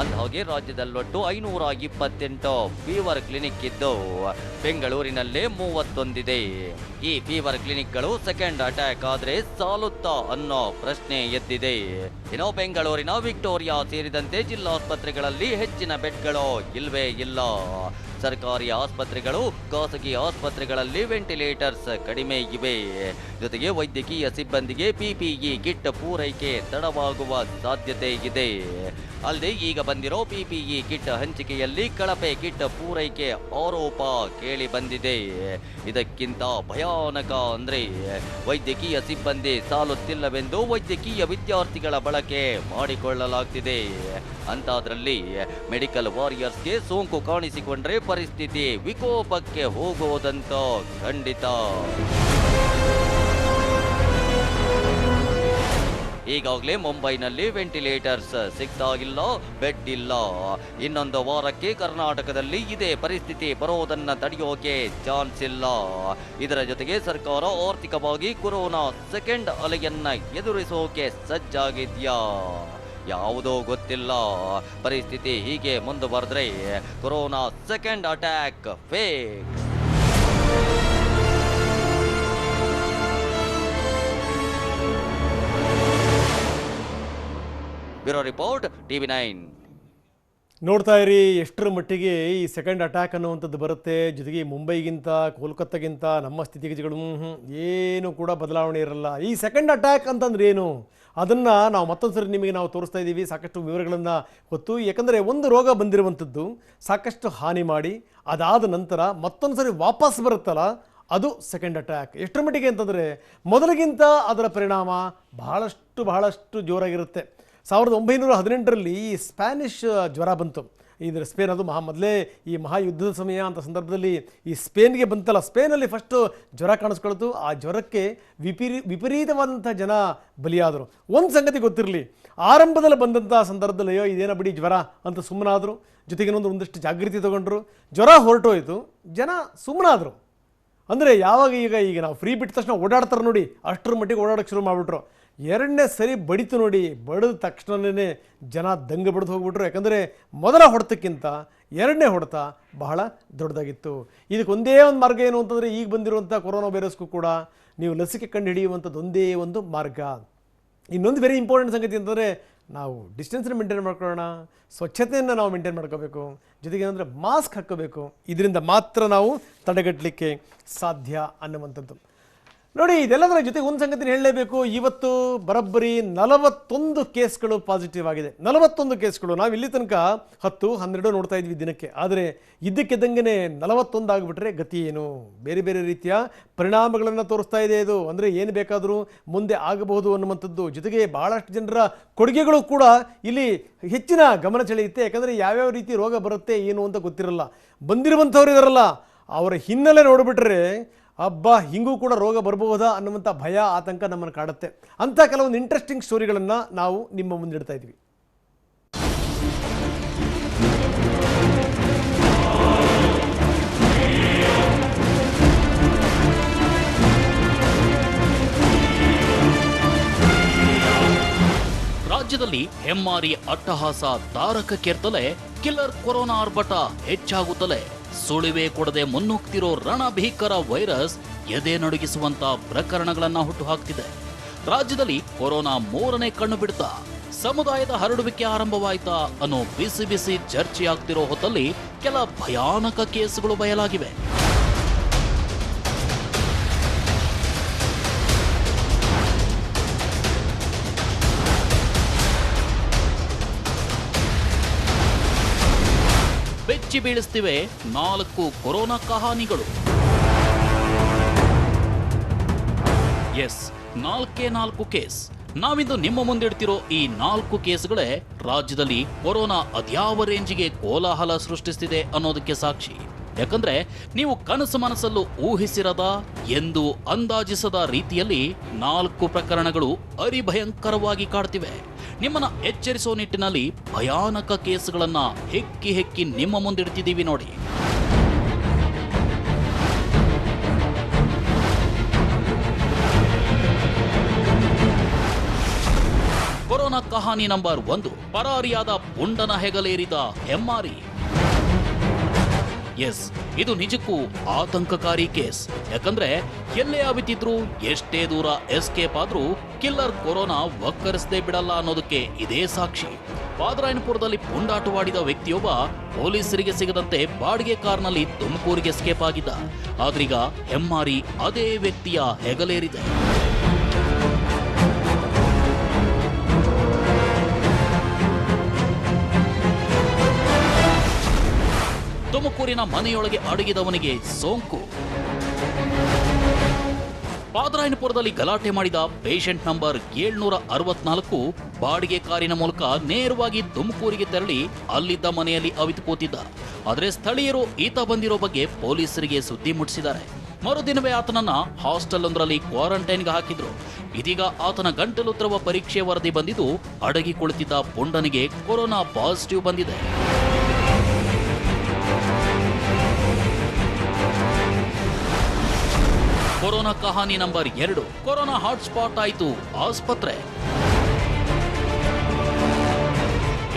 ಅಂದಹಾಗೆ ರಾಜ್ಯದಲ್ಲೊಟ್ಟು 528 ಫೀವರ್ ಕ್ಲಿನಿಕ್ ಇದ್ದು ಬೆಂಗಳೂರಿನಲ್ಲೇ 31 ಈ ಫೀವರ್ ಕ್ಲಿನಿಕ್ಗಳು ಸೆಕೆಂಡ್ ಅಟ್ಯಾಕ್ ಆದ್ರೆ ಸಾಲುತ್ತಾ ಅನ್ನೋ ಪ್ರಶ್ನೆ ಎದ್ದಿದೆ. ಇನ್ನು ಬೆಂಗಳೂರಿನ ವಿಕ್ಟೋರಿಯಾ ಸೇರಿದಂತೆ ಜಿಲ್ಲಾಸ್ಪತ್ರೆಗಳಲ್ಲಿ ಹೆಚ್ಚಿನ ಬೆಡ್ಗಳು ಇಲ್ವೇ ಇಲ್ಲ. ಸರ್ಕಾರಿ ಆಸ್ಪತ್ರೆಗಳು, ಖಾಸಗಿ ಆಸ್ಪತ್ರೆಗಳಲ್ಲಿ ವೆಂಟಿಲೇಟರ್ಸ್ ಕಡಿಮೆ ಇವೆ. ಜೊತೆಗೆ ವೈದ್ಯಕೀಯ ಸಿಬ್ಬಂದಿಗೆ PPE ಕಿಟ್ ಪೂರೈಕೆ ತಡವಾಗುವ ಸಾಧ್ಯತೆ ಇದೆ. ಅಲ್ಲದೆ ಈಗ ಬಂದಿರೋ PPE ಕಿಟ್ ಹಂಚಿಕೆಯಲ್ಲಿ ಕಳಪೆ ಕಿಟ್ ಪೂರೈಕೆ ಆರೋಪ ಕೇಳಿ ಬಂದಿದೆ. ಇದಕ್ಕಿಂತ ಭಯಾನಕ ಅಂದ್ರೆ ವೈದ್ಯಕೀಯ ಸಿಬ್ಬಂದಿ ಸಾಲುತ್ತಿಲ್ಲವೆಂದು ವೈದ್ಯಕೀಯ ವಿದ್ಯಾರ್ಥಿಗಳ ಬಳಕೆ ಮಾಡಿಕೊಳ್ಳಲಾಗ್ತಿದೆ. ಅಂತಾದ್ರಲ್ಲಿ ಮೆಡಿಕಲ್ ವಾರಿಯರ್ಸ್ಗೆ ಸೋಂಕು ಕಾಣಿಸಿಕೊಂಡ್ರೆ ಪರಿಸ್ಥಿತಿ ವಿಕೋಪಕ್ಕೆ ಹೋಗೋದಂತೂ ಖಂಡಿತ. ಈಗಾಗಲೇ ಮುಂಬೈನಲ್ಲಿ ವೆಂಟಿಲೇಟರ್ಸ್ ಸಿಗ್ತಾಗಿಲ್ಲ, ಬೆಡ್ ಇಲ್ಲ. ಇನ್ನೊಂದು ವಾರಕ್ಕೆ ಕರ್ನಾಟಕದಲ್ಲಿ ಇದೇ ಪರಿಸ್ಥಿತಿ ಬರೋದನ್ನ ತಡೆಯೋಕೆ ಚಾನ್ಸ್ ಇಲ್ಲ. ಇದರ ಜೊತೆಗೆ ಸರ್ಕಾರ ಆರ್ಥಿಕವಾಗಿ ಕೊರೋನಾ ಸೆಕೆಂಡ್ ಅಲೆಯನ್ನ ಎದುರಿಸೋಕೆ ಸಜ್ಜಾಗಿದ್ಯಾ? ಯಾವುದೋ ಗೊತ್ತಿಲ್ಲ. ಪರಿಸ್ಥಿತಿ ಹೀಗೆ ಮುಂದುವರೆದ್ರೆ corona second attack fake. Bureau report TV9. ನೋಡ್ತಾ ಇರಿ ಎಷ್ಟರ ಮಟ್ಟಿಗೆ ಈ ಸೆಕೆಂಡ್ ಅಟ್ಯಾಕ್ ಅನ್ನುವಂಥದ್ದು ಬರುತ್ತೆ. ಜೊತೆಗೆ ಮುಂಬೈಗಿಂತ ಕೋಲ್ಕತ್ತಾಗಿಂತ ನಮ್ಮ ಸ್ಥಿತಿಗತಿಗಳು ಏನು ಕೂಡ ಬದಲಾವಣೆ ಇರಲ್ಲ. ಈ ಸೆಕೆಂಡ್ ಅಟ್ಯಾಕ್ ಅಂತಂದ್ರೆ ಏನು ಅದನ್ನು ನಾವು ಮತ್ತೊಂದು ಸರಿ ನಿಮಗೆ ನಾವು ತೋರಿಸ್ತಾ ಇದ್ದೀವಿ, ಸಾಕಷ್ಟು ವಿವರಗಳನ್ನು ಹೊತ್ತು. ಯಾಕಂದರೆ ಒಂದು ರೋಗ ಬಂದಿರುವಂಥದ್ದು ಸಾಕಷ್ಟು ಹಾನಿ ಮಾಡಿ ಅದಾದ ನಂತರ ಮತ್ತೊಂದು ಸರಿ ವಾಪಸ್ ಬರುತ್ತಲ್ಲ, ಅದು ಸೆಕೆಂಡ್ ಅಟ್ಯಾಕ್. ಎಷ್ಟರ ಮಟ್ಟಿಗೆ ಅಂತಂದರೆ ಮೊದಲಿಗಿಂತ ಅದರ ಪರಿಣಾಮ ಬಹಳಷ್ಟು ಜೋರಾಗಿರುತ್ತೆ. 1918ರಲ್ಲಿ ಈ ಸ್ಪ್ಯಾನಿಷ್ ಜ್ವರ ಬಂತು. ಇದರ ಸ್ಪೇನ್ ಅದು ಮೊದಲೇ ಈ ಮಹಾಯುದ್ಧದ ಸಮಯ ಅಂತ ಸಂದರ್ಭದಲ್ಲಿ ಈ ಸ್ಪೇನ್ಗೆ ಬಂತಲ್ಲ, ಸ್ಪೇನಲ್ಲಿ ಫಸ್ಟು ಜ್ವರ ಕಾಣಿಸ್ಕೊಳ್ತು. ಆ ಜ್ವರಕ್ಕೆ ವಿಪರೀತವಾದಂಥ ಜನ ಬಲಿಯಾದರು. ಒಂದು ಸಂಗತಿ ಗೊತ್ತಿರಲಿ, ಆರಂಭದಲ್ಲಿ ಬಂದಂಥ ಸಂದರ್ಭದಲ್ಲಿ ಅಯ್ಯೋ ಇದೇನ ಬಿಡಿ ಜ್ವರ ಅಂತ ಸುಮ್ಮನಾದರು. ಜೊತೆಗೆ ಒಂದಷ್ಟು ಜಾಗೃತಿ ತಗೊಂಡ್ರು, ಜ್ವರ ಹೊರಟೋಯ್ತು, ಜನ ಸುಮ್ಮನಾದರು. ಅಂದರೆ ಯಾವಾಗ ಈಗ ನಾವು ಫ್ರೀ ಬಿಟ್ಟ ತಕ್ಷಣ ಓಡಾಡ್ತಾರೆ ನೋಡಿ, ಅಷ್ಟರ ಮಟ್ಟಿಗೆ ಓಡಾಡೋಕ್ಕೆ ಶುರು ಮಾಡಿಬಿಟ್ರು. ಎರಡನೇ ಸರಿ ಬಡಿತು ನೋಡಿ, ಬಡಿದ ತಕ್ಷಣವೇ ಜನ ದಂಗೆ ಬಡಿದು ಹೋಗ್ಬಿಟ್ರು. ಯಾಕಂದರೆ ಮೊದಲ ಹೊಡೆತಕ್ಕಿಂತ ಎರಡನೇ ಹೊಡೆತ ಬಹಳ ದೊಡ್ಡದಾಗಿತ್ತು. ಇದಕ್ಕೆ ಒಂದೇ ಒಂದು ಮಾರ್ಗ ಏನು ಅಂತಂದರೆ, ಈಗ ಬಂದಿರುವಂಥ ಕೊರೋನಾ ವೈರಸ್ಗೂ ಕೂಡ ನೀವು ಲಸಿಕೆ ಕಂಡು ಹಿಡಿಯುವಂಥದ್ದು ಒಂದೇ ಒಂದು ಮಾರ್ಗ. ಇನ್ನೊಂದು ವೆರಿ ಇಂಪಾರ್ಟೆಂಟ್ ಸಂಗತಿ ಅಂತಂದರೆ, ನಾವು ಡಿಸ್ಟೆನ್ಸನ್ನು ಮೇಂಟೈನ್ ಮಾಡ್ಕೊಳ್ಳೋಣ, ಸ್ವಚ್ಛತೆಯನ್ನು ನಾವು ಮೇಂಟೈನ್ ಮಾಡ್ಕೋಬೇಕು, ಜೊತೆಗೆ ಏನಂದರೆ ಮಾಸ್ಕ್ ಹಾಕ್ಕೋಬೇಕು. ಇದರಿಂದ ಮಾತ್ರ ನಾವು ತಡೆಗಟ್ಟಲಿಕ್ಕೆ ಸಾಧ್ಯ ಅನ್ನುವಂಥದ್ದು. ನೋಡಿ, ಇದೆಲ್ಲದರ ಜೊತೆಗೆ ಒಂದು ಸಂಗತಿನ ಹೇಳಲೇಬೇಕು. ಇವತ್ತು ಬರೋಬ್ಬರಿ 41 ಕೇಸ್ಗಳು ಪಾಸಿಟಿವ್ ಆಗಿದೆ. 41 ಕೇಸ್ಗಳು. ನಾವು ಇಲ್ಲಿ ತನಕ 10, 12 ನೋಡ್ತಾ ಇದ್ವಿ ದಿನಕ್ಕೆ. ಆದರೆ ಇದ್ದಕ್ಕಿದ್ದಂಗೆ 41 ಆಗಿಬಿಟ್ರೆ ಗತಿ ಏನು? ಬೇರೆ ಬೇರೆ ರೀತಿಯ ಪರಿಣಾಮಗಳನ್ನು ತೋರಿಸ್ತಾ ಇದೆ ಇದು. ಅಂದರೆ ಏನು ಬೇಕಾದರೂ ಮುಂದೆ ಆಗಬಹುದು ಅನ್ನುವಂಥದ್ದು. ಜೊತೆಗೆ ಭಾಳಷ್ಟು ಜನರ ಕೊಡುಗೆಗಳು ಕೂಡ ಇಲ್ಲಿ ಹೆಚ್ಚಿನ ಗಮನ ಸೆಳೆಯುತ್ತೆ. ಯಾಕಂದರೆ ಯಾವ್ಯಾವ ರೀತಿ ರೋಗ ಬರುತ್ತೆ ಏನು ಅಂತ ಗೊತ್ತಿರಲ್ಲ. ಬಂದಿರುವಂಥವ್ರು ಇದಾರಲ್ಲ, ಅವರ ಹಿನ್ನೆಲೆ ನೋಡಿಬಿಟ್ರೆ ಹಬ್ಬ ಹಿಂಗೂ ಕೂಡ ರೋಗ ಬರಬಹುದಾ ಅನ್ನುವಂಥ ಭಯ, ಆತಂಕ ನಮ್ಮನ್ನು ಕಾಡುತ್ತೆ. ಅಂಥ ಕೆಲವೊಂದು ಇಂಟ್ರೆಸ್ಟಿಂಗ್ ಸ್ಟೋರಿಗಳನ್ನು ನಾವು ನಿಮ್ಮ ಮುಂದಿಡ್ತಾ ಇದ್ವಿ. ರಾಜ್ಯದಲ್ಲಿ ಹೆಮ್ಮಾರಿ ಅಟ್ಟಹಾಸ ತಾರಕಕ್ಕೇರ್ತಲೇ ಕಿಲ್ಲರ್ ಕೊರೋನಾ ಆರ್ಭಟ ಹೆಚ್ಚಾಗುತ್ತಲೇ ಸುಳಿವೆ ಕೊಡದೆ ಮುನ್ನುಗ್ತಿರೋ ರಣಭೀಕರ ವೈರಸ್ ಎದೆ ನಡುಗಿಸುವಂತ ಪ್ರಕರಣಗಳನ್ನ ಹುಟ್ಟುಹಾಕ್ತಿದೆ. ರಾಜ್ಯದಲ್ಲಿ ಕೊರೋನಾ 3ನೇ ಕಣ್ಣು ಬಿಡ್ತಾ ಸಮುದಾಯದ ಹರಡುವಿಕೆ ಆರಂಭವಾಯ್ತಾ ಅನ್ನೋ ಬಿಸಿ ಬಿಸಿ ಚರ್ಚೆಯಾಗ್ತಿರೋ ಹೊತ್ತಲ್ಲಿ ಕೆಲ ಭಯಾನಕ ಕೇಸುಗಳು ಬಯಲಾಗಿವೆ. ಬೆಚ್ಚಿ ಬೀಳಿಸ್ತಿವೆ 4 ಕೊರೋನಾ ಕಹಾನಿಗಳು. Yes, 4 case. ನಾವಿಂದು ನಿಮ್ಮ ಮುಂದಿಡ್ತಿರೋ ಈ 4 ಕೇಸ್ಗಳೇ ರಾಜ್ಯದಲ್ಲಿ ಕೊರೋನಾ ಅದ್ಯಾವ ರೇಂಜಿಗೆ ಕೋಲಾಹಲ ಸೃಷ್ಟಿಸ್ತಿದೆ ಅನ್ನೋದಕ್ಕೆ ಸಾಕ್ಷಿ. ಯಾಕಂದ್ರೆ ನೀವು ಕನಸು ಮನಸ್ಸಲ್ಲೂ ಊಹಿಸಿರದ, ಎಂದು ಅಂದಾಜಿಸದ ರೀತಿಯಲ್ಲಿ 4 ಪ್ರಕರಣಗಳು ಅರಿಭಯಂಕರವಾಗಿ ಕಾಡ್ತಿವೆ. ನಿಮ್ಮನ್ನ ಎಚ್ಚರಿಸೋ ನಿಟ್ಟಿನಲ್ಲಿ ಭಯಾನಕ ಕೇಸುಗಳನ್ನ ಹೆಕ್ಕಿ ನಿಮ್ಮ ಮುಂದಿಡ್ತಿದ್ದೀವಿ ನೋಡಿ. ಕೊರೋನಾ ಕಹಾನಿ ನಂಬರ್ 1, ಪರಾರಿಯಾದ ಪುಂಡನ ಹೆಗಲೇರಿದ ಹೆಮ್ಮಾರಿ. ಎಸ್, ಇದು ನಿಜಕ್ಕೂ ಆತಂಕಕಾರಿ ಕೇಸ್. ಯಾಕಂದ್ರೆ ಎಲ್ಲೇ ಅವಿತಿದ್ರು, ಎಷ್ಟೇ ದೂರ ಎಸ್ಕೇಪ್ ಆದ್ರೂ ಕಿಲ್ಲರ್ ಕೊರೋನಾ ಒಕ್ಕರಿಸದೆ ಬಿಡಲ್ಲ ಅನ್ನೋದಕ್ಕೆ ಇದೇ ಸಾಕ್ಷಿ. ಪಾದರಾಯನಪುರದಲ್ಲಿ ಪುಂಡಾಟವಾಡಿದ ವ್ಯಕ್ತಿಯೊಬ್ಬ ಪೊಲೀಸರಿಗೆ ಸಿಗದಂತೆ ಬಾಡಿಗೆ ಕಾರ್ನಲ್ಲಿ ತುಮಕೂರಿಗೆ ಎಸ್ಕೇಪ್ ಆಗಿದ್ದ. ಆದ್ರೀಗ ಹೆಮ್ಮಾರಿ ಅದೇ ವ್ಯಕ್ತಿಯ ಹೆಗಲೇರಿದೆ. ತುಮಕೂರಿನ ಮನೆಯೊಳಗೆ ಅಡಗಿದವನಿಗೆ ಸೋಂಕು. ಪಾದರಾಯನಪುರದಲ್ಲಿ ಗಲಾಟೆ ಮಾಡಿದ ಪೇಷಂಟ್ ನಂಬರ್ 764 ಬಾಡಿಗೆ ಕಾರಿನ ಮೂಲಕ ನೇರವಾಗಿ ತುಮಕೂರಿಗೆ ತೆರಳಿ ಅಲ್ಲಿದ್ದ ಮನೆಯಲ್ಲಿ ಅವಿತು ಕೂತಿದ್ದ. ಆದರೆ ಸ್ಥಳೀಯರು ಈತ ಬಂದಿರೋ ಬಗ್ಗೆ ಪೊಲೀಸರಿಗೆ ಸುದ್ದಿ ಮುಟ್ಟಿಸಿದ್ದಾರೆ. ಮರುದಿನವೇ ಆತನನ್ನ ಹಾಸ್ಟೆಲ್ ಒಂದರಲ್ಲಿ ಕ್ವಾರಂಟೈನ್ಗೆ ಹಾಕಿದ್ರು. ಇದೀಗ ಆತನ ಗಂಟಲು ದ್ರವ ಪರೀಕ್ಷೆ ವರದಿ ಬಂದಿದ್ದು, ಅಡಗಿ ಕುಳಿತಿದ್ದ ಪುಂಡನಿಗೆ ಕೊರೋನಾ ಪಾಸಿಟಿವ್ ಬಂದಿದೆ. ಕೊರೋನಾ ಕಹಾನಿ ನಂಬರ್ 2, ಕೊರೋನಾ ಹಾಟ್ಸ್ಪಾಟ್ ಆಯಿತು ಆಸ್ಪತ್ರೆ.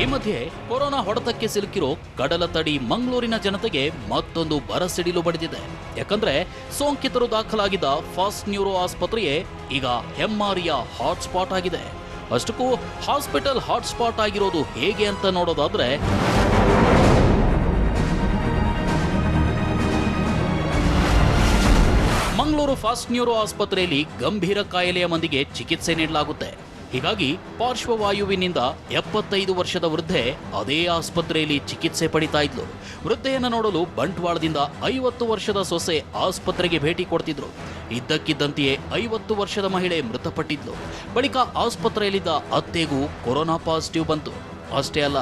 ಈ ಮಧ್ಯೆ ಕೊರೋನಾ ಹೊಡೆತಕ್ಕೆ ಸಿಲುಕಿರೋ ಕಡಲತಡಿ ಮಂಗಳೂರಿನ ಜನತೆಗೆ ಮತ್ತೊಂದು ಬರಸಿಡಿಲು ಬಡಿದಿದೆ. ಯಾಕಂದ್ರೆ ಸೋಂಕಿತರು ದಾಖಲಾಗಿದ್ದ ಫಾಸ್ಟ್ ನ್ಯೂರೋ ಆಸ್ಪತ್ರೆಯೇ ಈಗ ಹೆಮ್ಮಾರಿಯ ಹಾಟ್ಸ್ಪಾಟ್ ಆಗಿದೆ. ಅಷ್ಟಕ್ಕೂ ಹಾಸ್ಪಿಟಲ್ ಹಾಟ್ಸ್ಪಾಟ್ ಆಗಿರೋದು ಹೇಗೆ ಅಂತ ನೋಡೋದಾದ್ರೆ ಮಂಗಳೂರು ಫಾಸ್ಟ್ ನ್ಯೂರೋ ಆಸ್ಪತ್ರೆಯಲ್ಲಿ ಗಂಭೀರ ಕಾಯಿಲೆಯ ಮಂದಿಗೆ ಚಿಕಿತ್ಸೆ ನೀಡಲಾಗುತ್ತೆ. ಹೀಗಾಗಿ ಪಾರ್ಶ್ವವಾಯುವಿನಿಂದ 75 ವರ್ಷದ ವೃದ್ಧೆ ಅದೇ ಆಸ್ಪತ್ರೆಯಲ್ಲಿ ಚಿಕಿತ್ಸೆ ಪಡಿತಾ ಇದ್ಲು. ವೃದ್ಧೆಯನ್ನು ನೋಡಲು ಬಂಟ್ವಾಳದಿಂದ 50 ವರ್ಷದ ಸೊಸೆ ಆಸ್ಪತ್ರೆಗೆ ಭೇಟಿ ಕೊಡ್ತಿದ್ರು. ಇದ್ದಕ್ಕಿದ್ದಂತೆಯೇ 50 ವರ್ಷದ ಮಹಿಳೆ ಮೃತಪಟ್ಟಿದ್ಲು. ಬಳಿಕ ಆಸ್ಪತ್ರೆಯಲ್ಲಿದ್ದ ಅತ್ತೆಗೂ ಕೊರೋನಾ ಪಾಸಿಟಿವ್ ಬಂತು. ಅಷ್ಟೇ ಅಲ್ಲ,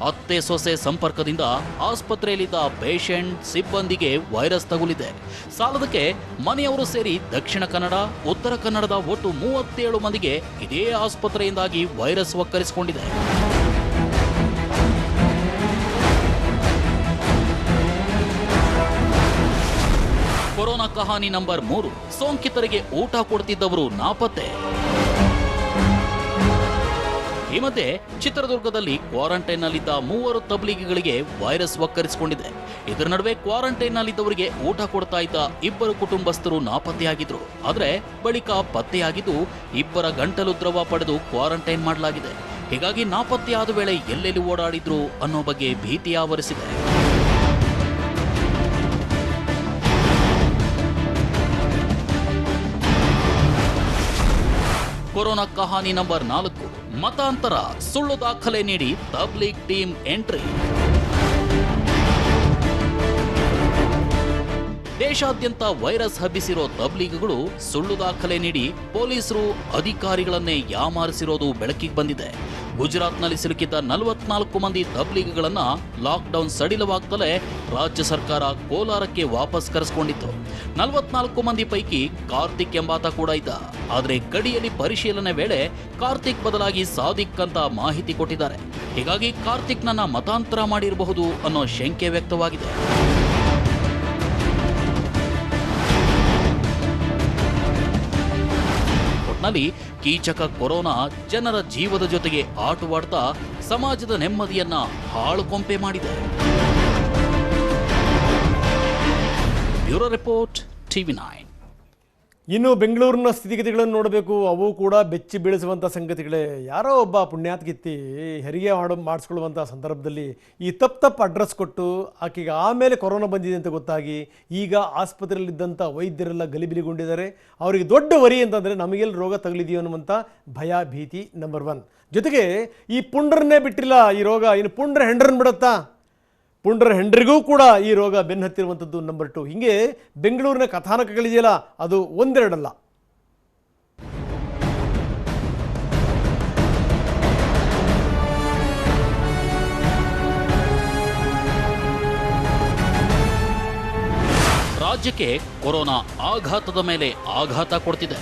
ಅತ್ತೆ ಸೊಸೆ ಸಂಪರ್ಕದಿಂದ ಆಸ್ಪತ್ರೆಯಲ್ಲಿದ್ದ ಪೇಷಂಟ್ ಸಿಬ್ಬಂದಿಗೆ ವೈರಸ್ ತಗುಲಿದೆ. ಸಾಲದಕ್ಕೆ ಮನೆಯವರು ಸೇರಿ ದಕ್ಷಿಣ ಕನ್ನಡ, ಉತ್ತರ ಕನ್ನಡದ ಒಟ್ಟು 37 ಮಂದಿಗೆ ಇದೇ ಆಸ್ಪತ್ರೆಯಿಂದಾಗಿ ವೈರಸ್ ಒಕ್ಕರಿಸಿಕೊಂಡಿದೆ. ಕೊರೋನಾ ಕಹಾನಿ ನಂಬರ್ 3. ಸೋಂಕಿತರಿಗೆ ಊಟ ಕೊಡ್ತಿದ್ದವರು ನಾಪತ್ತೆ. ಈ ಮಧ್ಯೆ ಚಿತ್ರದುರ್ಗದಲ್ಲಿ ಕ್ವಾರಂಟೈನ್ನಲ್ಲಿದ್ದ 3 ತಬ್ಲೀಗಿಗಳಿಗೆ ವೈರಸ್ ಒಕ್ಕರಿಸಿಕೊಂಡಿದೆ. ಇದರ ನಡುವೆ ಕ್ವಾರಂಟೈನ್ನಲ್ಲಿದ್ದವರಿಗೆ ಊಟ ಕೊಡ್ತಾ ಇದ್ದ 2 ಕುಟುಂಬಸ್ಥರು ನಾಪತ್ತೆಯಾಗಿದ್ರು. ಆದರೆ ಬಳಿಕ ಪತ್ತೆಯಾಗಿದ್ದು 2 ಗಂಟಲು ದ್ರವ ಪಡೆದು ಕ್ವಾರಂಟೈನ್ ಮಾಡಲಾಗಿದೆ. ಹೀಗಾಗಿ ನಾಪತ್ತೆಯಾದ ವೇಳೆ ಎಲ್ಲೆಲ್ಲಿ ಓಡಾಡಿದ್ರು ಅನ್ನೋ ಬಗ್ಗೆ ಭೀತಿ ಆವರಿಸಿದೆ. ಕೊರೋನಾ ಕಹಾನಿ ನಂಬರ್ 4. ಮತಾಂತರ ಸುಳ್ಳು ದಾಖಲೆ ನೀಡಿ ತಬ್ಲೀಗ್ ಟೀಮ್ ಎಂಟ್ರಿ. ದೇಶಾದ್ಯಂತ ವೈರಸ್ ಹಬ್ಬಿಸಿರೋ ತಬ್ಲೀಗ್ಗಳು ಸುಳ್ಳು ದಾಖಲೆ ನೀಡಿ ಪೊಲೀಸರು ಅಧಿಕಾರಿಗಳನ್ನೇ ಯಾಮಾರಿಸಿರೋದು ಬೆಳಕಿಗೆ ಬಂದಿದೆ. ಗುಜರಾತ್ನಲ್ಲಿ ಸಿಲುಕಿದ್ದ 44 ಮಂದಿ ತಬ್ಲೀಗ್ಗಳನ್ನ ಲಾಕ್ಡೌನ್ ಸಡಿಲವಾಗ್ತಲೇ ರಾಜ್ಯ ಸರ್ಕಾರ ಕೋಲಾರಕ್ಕೆ ವಾಪಸ್ ಕರೆಸಿಕೊಂಡಿತ್ತು. 44 ಮಂದಿ ಪೈಕಿ ಕಾರ್ತಿಕ್ ಎಂಬಾತ ಕೂಡ ಇದ್ದ. ಆದರೆ ಗಡಿಯಲ್ಲಿ ಪರಿಶೀಲನೆ ವೇಳೆ ಕಾರ್ತಿಕ್ ಬದಲಾಗಿ ಸಾದಿಕ್ ಅಂತ ಮಾಹಿತಿ ಕೊಟ್ಟಿದ್ದಾರೆ. ಹೀಗಾಗಿ ಕಾರ್ತಿಕ್ನನ್ನ ಮತಾಂತರ ಮಾಡಿರಬಹುದು ಅನ್ನೋ ಶಂಕೆ ವ್ಯಕ್ತವಾಗಿದೆ. ನಲ್ಲಿ ಕೀಚಕ ಕೊರೋನಾ ಜನರ ಜೀವದ ಜೊತೆಗೆ ಆಟವಾಡ್ತಾ ಸಮಾಜದ ನೆಮ್ಮದಿಯನ್ನ ಹಾಳುಕೊಂಪೆ ಮಾಡಿದೆ. Bureau report, TV9. ಇನ್ನು ಬೆಂಗಳೂರಿನ ಸ್ಥಿತಿಗತಿಗಳನ್ನು ನೋಡಬೇಕು. ಅವು ಕೂಡ ಬೆಚ್ಚಿ ಬೀಳಿಸುವಂಥ ಸಂಗತಿಗಳೇ. ಯಾರೋ ಒಬ್ಬ ಪುಣ್ಯಾತ್ಕಿತ್ತಿ ಹೆರಿಗೆ ಮಾಡಿಸ್ಕೊಳ್ಳುವಂಥ ಸಂದರ್ಭದಲ್ಲಿ ಈ ತಪ್ಪು ಅಡ್ರೆಸ್ ಕೊಟ್ಟು ಆಕೆಗೆ ಆಮೇಲೆ ಕೊರೋನಾ ಬಂದಿದೆ ಅಂತ ಗೊತ್ತಾಗಿ ಈಗ ಆಸ್ಪತ್ರೆಯಲ್ಲಿದ್ದಂಥ ವೈದ್ಯರೆಲ್ಲ ಗಲಿಬಿಲಿಗೊಂಡಿದ್ದಾರೆ. ಅವರಿಗೆ ದೊಡ್ಡ ವರಿ ಅಂತಂದರೆ ನಮಗೆಲ್ಲಿ ರೋಗ ತಗಲಿದೆಯೋ ಅನ್ನುವಂಥ ಭಯ, ಭೀತಿ ನಂಬರ್ 1. ಜೊತೆಗೆ ಈ ಪುಂಡ್ರನ್ನೇ ಬಿಟ್ಟಿಲ್ಲ ಈ ರೋಗ. ಇನ್ನು ಪುಂಡ್ರ ಹೆಂಡ್ರನ್ ಬಿಡುತ್ತಾ? ಪುಂಡ್ರ ಹೆಂಡ್ರಿಗೂ ಕೂಡ ಈ ರೋಗ ಬೆನ್ನು ಹತ್ತಿರುವಂಥದ್ದು ನಂಬರ್ 2. ಹೀಗೆ ಬೆಂಗಳೂರಿನ ಕಥಾನಕಗಳಿದೆಯಲ್ಲ, ಅದು ಒಂದೆರಡಲ್ಲ. ರಾಜ್ಯಕ್ಕೆ ಕೊರೋನಾ ಆಘಾತದ ಮೇಲೆ ಆಘಾತ ಕೊಡ್ತಿದೆ.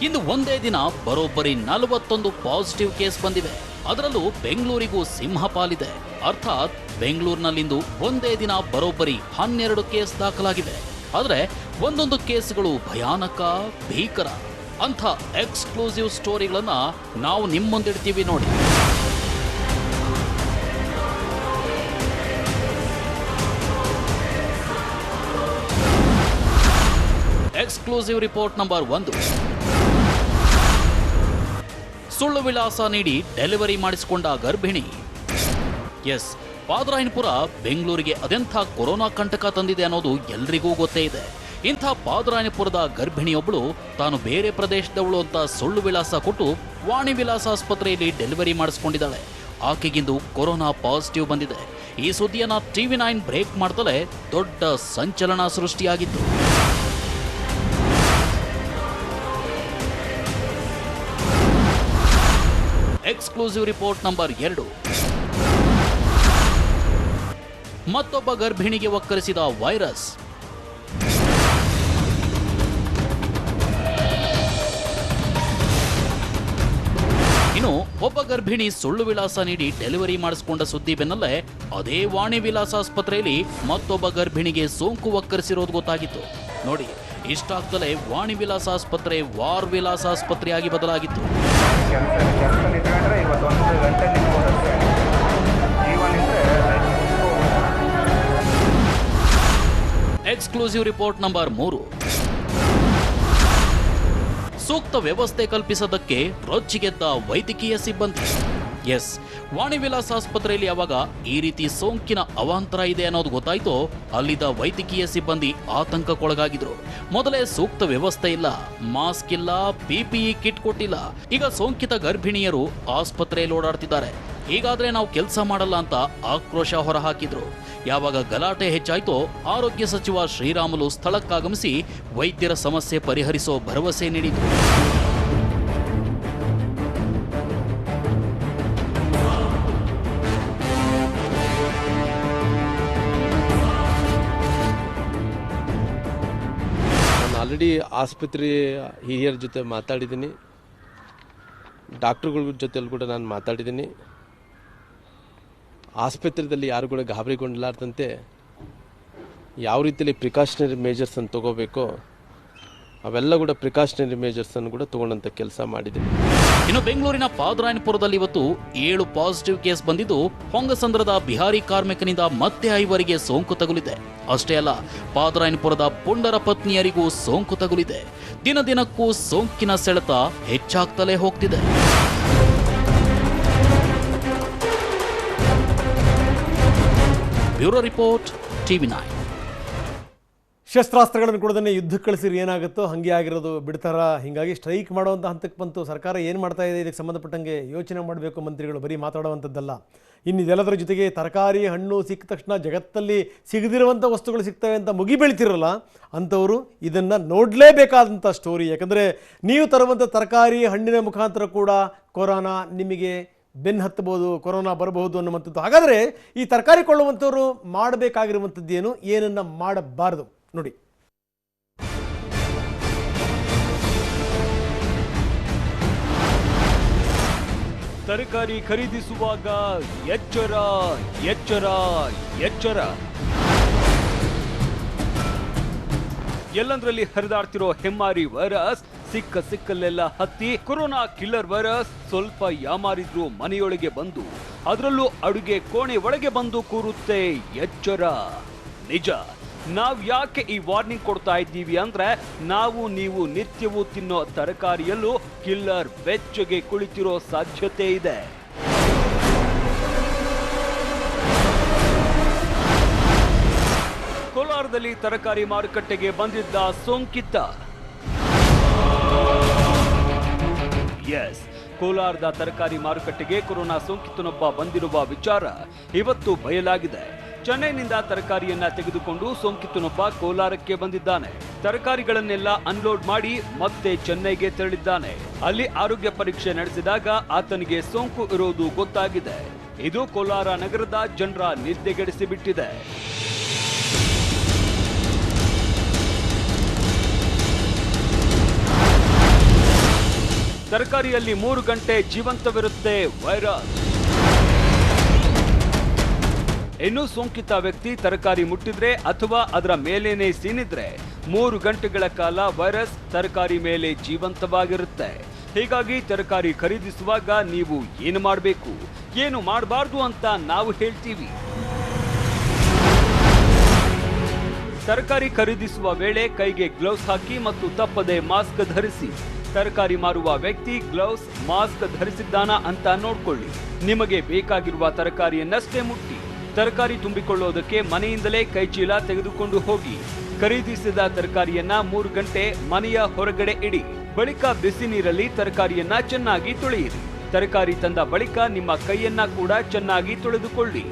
ಇಂದು ಒಂದೇ ದಿನ ಬರೋಬ್ಬರಿ 41 ಪಾಸಿಟಿವ್ ಕೇಸ್ ಬಂದಿವೆ. ಅದರಲ್ಲೂ ಬೆಂಗಳೂರಿಗೂ ಸಿಂಹ ಪಾಲಿದೆ. ಅರ್ಥಾತ್ ಬೆಂಗಳೂರಿನಲ್ಲಿಂದು ಒಂದೇ ದಿನ ಬರೋಬ್ಬರಿ 12 ಕೇಸ್ ದಾಖಲಾಗಿವೆ. ಆದರೆ ಒಂದೊಂದು ಕೇಸ್ಗಳು ಭಯಾನಕ, ಭೀಕರ. ಅಂಥ ಎಕ್ಸ್ಕ್ಲೂಸಿವ್ ಸ್ಟೋರಿಗಳನ್ನ ನಾವು ನಿಮ್ಮ ಮುಂದಿಡ್ತೀವಿ ನೋಡಿ. Exclusive report number 1. ಸುಳ್ಳು ವಿಳಾಸ ನೀಡಿ ಡೆಲಿವರಿ ಮಾಡಿಸಿಕೊಂಡ ಗರ್ಭಿಣಿ. ಎಸ್, ಪಾದರಾಯನಪುರ ಬೆಂಗಳೂರಿಗೆ ಅದೆಂಥ ಕೊರೋನಾ ಕಂಟಕ ತಂದಿದೆ ಅನ್ನೋದು ಎಲ್ರಿಗೂ ಗೊತ್ತೇ ಇದೆ. ಇಂಥ ಪಾದರಾಯನಪುರದ ಗರ್ಭಿಣಿಯೊಬ್ಬಳು ತಾನು ಬೇರೆ ಪ್ರದೇಶದವಳು ಅಂತ ಸುಳ್ಳು ವಿಳಾಸ ಕೊಟ್ಟು ವಾಣಿ ವಿಲಾಸ ಆಸ್ಪತ್ರೆಯಲ್ಲಿ ಡೆಲಿವರಿ ಮಾಡಿಸ್ಕೊಂಡಿದ್ದಾಳೆ. ಆಕೆಗಿಂದು ಕೊರೋನಾ ಪಾಸಿಟಿವ್ ಬಂದಿದೆ. ಈ ಸುದ್ದಿಯನ್ನ TV9 ಬ್ರೇಕ್ ಮಾಡ್ತಲೇ ದೊಡ್ಡ ಸಂಚಲನ ಸೃಷ್ಟಿಯಾಗಿತ್ತು. Exclusive report number 2. ಮತ್ತೊಬ್ಬ ಗರ್ಭಿಣಿಗೆ ಒಕ್ಕರಿಸಿದ ವೈರಸ್. ಇನ್ನು ಒಬ್ಬ ಗರ್ಭಿಣಿ ಸುಳ್ಳು ವಿಳಾಸ ನೀಡಿ ಡೆಲಿವರಿ ಮಾಡಿಸಿಕೊಂಡ ಸುದ್ದಿ ಬೆನ್ನಲ್ಲೇ ಅದೇ ವಾಣಿ ವಿಲಾಸ ಆಸ್ಪತ್ರೆಯಲ್ಲಿ ಮತ್ತೊಬ್ಬ ಗರ್ಭಿಣಿಗೆ ಸೋಂಕು ಒಕ್ಕರಿಸಿರೋದು ಗೊತ್ತಾಗಿತ್ತು. ನೋಡಿ, ಇಷ್ಟಾಗ್ತಲೇ ವಾಣಿ ವಿಲಾಸ ಆಸ್ಪತ್ರೆ ವಾರ್ ವಿಲಾಸ ಆಸ್ಪತ್ರೆಯಾಗಿ ಬದಲಾಗಿತ್ತು. Exclusive report number 3. ಸೂಕ್ತ ವ್ಯವಸ್ಥೆ ಕಲ್ಪಿಸೋದಕ್ಕೆ ರೊಚ್ಚಿಗೆದ್ದ ವೈದ್ಯಕೀಯ ಸಿಬ್ಬಂದಿ. ಎಸ್, ವಾಣಿ ವಿಲಾಸ್ ಆಸ್ಪತ್ರೆಯಲ್ಲಿ ಯಾವಾಗ ಈ ರೀತಿ ಸೋಂಕಿನ ಅವಾಂತರ ಇದೆ ಅನ್ನೋದು ಗೊತ್ತಾಯ್ತೋ ಅಲ್ಲಿದ್ದ ವೈದ್ಯಕೀಯ ಸಿಬ್ಬಂದಿ ಆತಂಕಕ್ಕೊಳಗಾಗಿದ್ರು. ಮೊದಲೇ ಸೂಕ್ತ ವ್ಯವಸ್ಥೆ ಇಲ್ಲ, ಮಾಸ್ಕ್ ಇಲ್ಲ, PPE ಕಿಟ್ ಕೊಟ್ಟಿಲ್ಲ. ಈಗ ಸೋಂಕಿತ ಗರ್ಭಿಣಿಯರು ಆಸ್ಪತ್ರೆಯಲ್ಲಿ ಓಡಾಡ್ತಿದ್ದಾರೆ. ಹೀಗಾದ್ರೆ ನಾವು ಕೆಲಸ ಮಾಡಲ್ಲ ಅಂತ ಆಕ್ರೋಶ ಹೊರಹಾಕಿದ್ರು. ಯಾವಾಗ ಗಲಾಟೆ ಹೆಚ್ಚಾಯ್ತೋ ಆರೋಗ್ಯ ಸಚಿವ ಶ್ರೀರಾಮುಲು ಸ್ಥಳಕ್ಕಾಗಮಿಸಿ ವೈದ್ಯರ ಸಮಸ್ಯೆ ಪರಿಹರಿಸೋ ಭರವಸೆ ನೀಡಿದ್ರು. ಆಲ್ರೆಡಿ ಆಸ್ಪತ್ರೆ ಹಿರಿಯರ ಜೊತೆ ಮಾತಾಡಿದ್ದೀನಿ, ಡಾಕ್ಟ್ರುಗಳ ಜೊತೆಲಿ ಕೂಡ ನಾನು ಮಾತಾಡಿದ್ದೀನಿ. ಆಸ್ಪತ್ರೆಯಲ್ಲಿ ಯಾರು ಕೂಡ ಗಾಬರಿಗೊಂಡಲಾರ್ದಂತೆ ಯಾವ ರೀತಿಯಲ್ಲಿ ಪ್ರಿಕಾಷನರಿ ಮೇಜರ್ಸನ್ನು ತಗೋಬೇಕೋ ಅವೆಲ್ಲ ಕೂಡ ಪ್ರಿಕಾಷನರಿ ಮೇಜರ್ಸನ್ನು ಕೂಡ ತಗೊಂಡಂಥ ಕೆಲಸ ಮಾಡಿದ್ದೀನಿ. ಇನ್ನು ಬೆಂಗಳೂರಿನ ಪಾದರಾಯನಪುರದಲ್ಲಿ ಇವತ್ತು 7 ಪಾಸಿಟಿವ್ ಕೇಸ್ ಬಂದಿದ್ದು, ಹೊಂಗಸಂದ್ರದ ಬಿಹಾರಿ ಕಾರ್ಮಿಕನಿಂದ ಮತ್ತೆ 5 ಸೋಂಕು ತಗುಲಿದೆ. ಅಷ್ಟೇ ಅಲ್ಲ, ಪಾದರಾಯನಪುರದ ಪುಂಡರ ಪತ್ನಿಯರಿಗೂ ಸೋಂಕು ತಗುಲಿದೆ. ದಿನದಿನಕ್ಕೂ ಸೋಂಕಿನ ಸೆಳೆತ ಹೆಚ್ಚಾಗ್ತಲೇ ಹೋಗ್ತಿದೆ. Bureau report, TV9. ಶಸ್ತ್ರಾಸ್ತ್ರಗಳನ್ನು ಕೊಡೋದನ್ನೇ ಯುದ್ಧಕ್ಕೆ ಕಳಿಸಿದ್ರೆ ಏನಾಗುತ್ತೋ ಹಾಗೆ ಆಗಿರೋದು ಬಿಡ್ತಾರ. ಹೀಗಾಗಿ ಸ್ಟ್ರೈಕ್ ಮಾಡುವಂಥ ಹಂತಕ್ಕೆ ಬಂತು. ಸರ್ಕಾರ ಏನು ಮಾಡ್ತಾ ಇದೆ ಇದಕ್ಕೆ ಸಂಬಂಧಪಟ್ಟಂಗೆ ಯೋಚನೆ ಮಾಡಬೇಕು ಮಂತ್ರಿಗಳು, ಬರೀ ಮಾತಾಡುವಂಥದ್ದಲ್ಲ. ಇನ್ನು ಇದೆಲ್ಲದರ ಜೊತೆಗೆ ತರಕಾರಿ ಹಣ್ಣು ಸಿಕ್ಕ ತಕ್ಷಣ ಜಗತ್ತಲ್ಲಿ ಸಿಗದಿರುವಂಥ ವಸ್ತುಗಳು ಸಿಗ್ತವೆ ಅಂತ ಮುಗಿ ಬೆಳಿತಿರಲ್ಲ, ಅಂಥವರು ಇದನ್ನು ನೋಡಲೇಬೇಕಾದಂಥ ಸ್ಟೋರಿ. ಯಾಕಂದರೆ ನೀವು ತರುವಂಥ ತರಕಾರಿ ಹಣ್ಣಿನ ಮುಖಾಂತರ ಕೂಡ ಕೊರೋನಾ ನಿಮಗೆ ಬೆನ್ನು ಹತ್ತಬಹುದು, ಕೊರೋನಾ ಬರಬಹುದು ಅನ್ನುವಂಥದ್ದು. ಹಾಗಾದರೆ ಈ ತರಕಾರಿ ಕೊಳ್ಳುವಂಥವ್ರು ಮಾಡಬೇಕಾಗಿರುವಂಥದ್ದು ಏನು, ಏನನ್ನು ಮಾಡಬಾರದು ನೋಡಿ. ತರಕಾರಿ ಖರೀದಿಸುವಾಗ ಎಚ್ಚರ ಎಚ್ಚರ ಎಚ್ಚರ. ಎಲ್ಲಂದ್ರಲ್ಲಿ ಹರಿದಾಡ್ತಿರೋ ಹೆಮ್ಮಾರಿ ವೈರಸ್ ಸಿಕ್ಕಲ್ಲೆಲ್ಲ ಹತ್ತಿ ಕೊರೋನಾ ಕಿಲ್ಲರ್ ವೈರಸ್ ಸ್ವಲ್ಪ ಯಾಮಾರಿದ್ರು ಮನೆಯೊಳಗೆ ಬಂದು, ಅದರಲ್ಲೂ ಅಡುಗೆ ಕೋಣೆ ಒಳಗೆ ಬಂದು ಕೂರುತ್ತೆ. ಎಚ್ಚರ. ನಿಜ. ನಾವ್ ಯಾಕೆ ಈ ವಾರ್ನಿಂಗ್ ಕೊಡ್ತಾ ಇದ್ದೀವಿ ಅಂದ್ರೆ, ನೀವು ನಿತ್ಯವೂ ತಿನ್ನೋ ತರಕಾರಿಯಲ್ಲೂ ಕಿಲ್ಲರ್ ಬೆಚ್ಚಗೆ ಕುಳಿತಿರೋ ಸಾಧ್ಯತೆ ಇದೆ. ಕೋಲಾರದಲ್ಲಿ ತರಕಾರಿ ಮಾರುಕಟ್ಟೆಗೆ ಬಂದಿದ್ದ ಸೋಂಕಿತ. ಎಸ್, ಕೋಲಾರದ ತರಕಾರಿ ಮಾರುಕಟ್ಟೆಗೆ ಕೊರೋನಾ ಸೋಂಕಿತನೊಬ್ಬ ಬಂದಿರುವ ವಿಚಾರ ಇವತ್ತು ಬಯಲಾಗಿದೆ. ಚೆನ್ನೈನಿಂದ ತರಕಾರಿಯನ್ನ ತೆಗೆದುಕೊಂಡು ಸೋಂಕಿತನೊಬ್ಬ ಕೋಲಾರಕ್ಕೆ ಬಂದಿದ್ದಾನೆ. ತರಕಾರಿಗಳನ್ನೆಲ್ಲ ಅನ್ಲೋಡ್ ಮಾಡಿ ಮತ್ತೆ ಚೆನ್ನೈಗೆ ತೆರಳಿದ್ದಾನೆ. ಅಲ್ಲಿ ಆರೋಗ್ಯ ಪರೀಕ್ಷೆ ನಡೆಸಿದಾಗ ಆತನಿಗೆ ಸೋಂಕು ಇರೋದು ಗೊತ್ತಾಗಿದೆ. ಇದು ಕೋಲಾರ ನಗರದ ಜನರ ನಿದ್ದೆಗೆಡಿಸಿಬಿಟ್ಟಿದೆ. ತರಕಾರಿಯಲ್ಲಿ 3 ಗಂಟೆ ಜೀವಂತವಿರುತ್ತೆ ವೈರಸ್. ಇನ್ನು ಸೋಂಕಿತ ವ್ಯಕ್ತಿ ತರಕಾರಿ ಮುಟ್ಟಿದ್ರೆ ಅಥವಾ ಅದರ ಮೇಲೇನೆ ಸೀನಿದ್ರೆ 3 ಗಂಟೆಗಳ ಕಾಲ ವೈರಸ್ ತರಕಾರಿ ಮೇಲೆ ಜೀವಂತವಾಗಿರುತ್ತೆ. ಹೀಗಾಗಿ ತರಕಾರಿ ಖರೀದಿಸುವಾಗ ನೀವು ಏನು ಮಾಡಬೇಕು, ಏನು ಮಾಡಬಾರ್ದು ಅಂತ ನಾವು ಹೇಳ್ತೀವಿ. ತರಕಾರಿ ಖರೀದಿಸುವ ವೇಳೆ ಕೈಗೆ ಗ್ಲೌಸ್ ಹಾಕಿ ಮತ್ತು ತಪ್ಪದೆ ಮಾಸ್ಕ್ ಧರಿಸಿ. ತರಕಾರಿ ಮಾರುವ ವ್ಯಕ್ತಿ ಗ್ಲೌಸ್, ಮಾಸ್ಕ್ ಧರಿಸಿದ್ದಾನಾ ಅಂತ ನೋಡ್ಕೊಳ್ಳಿ. ನಿಮಗೆ ಬೇಕಾಗಿರುವ ತರಕಾರಿಯನ್ನಷ್ಟೇ ಮುಟ್ಟಿ. ತರಕಾರಿ ತುಂಬಿಕೊಳ್ಳೋದಕ್ಕೆ ಮನೆಯಿಂದಲೇ ಕೈಚೀಲ ತೆಗೆದುಕೊಂಡು ಹೋಗಿ. ಖರೀದಿಸಿದ ತರಕಾರಿಯನ್ನ 3 ಗಂಟೆ ಮನೆಯ ಹೊರಗಡೆ ಇಡಿ. ಬಳಿಕ ಬಿಸಿ ನೀರಲ್ಲಿ ತರಕಾರಿಯನ್ನ ಚೆನ್ನಾಗಿ ತೊಳೆಯಿರಿ. ತರಕಾರಿ ತಂದ ಬಳಿಕ ನಿಮ್ಮ ಕೈಯನ್ನ ಕೂಡ ಚೆನ್ನಾಗಿ ತೊಳೆದುಕೊಳ್ಳಿ.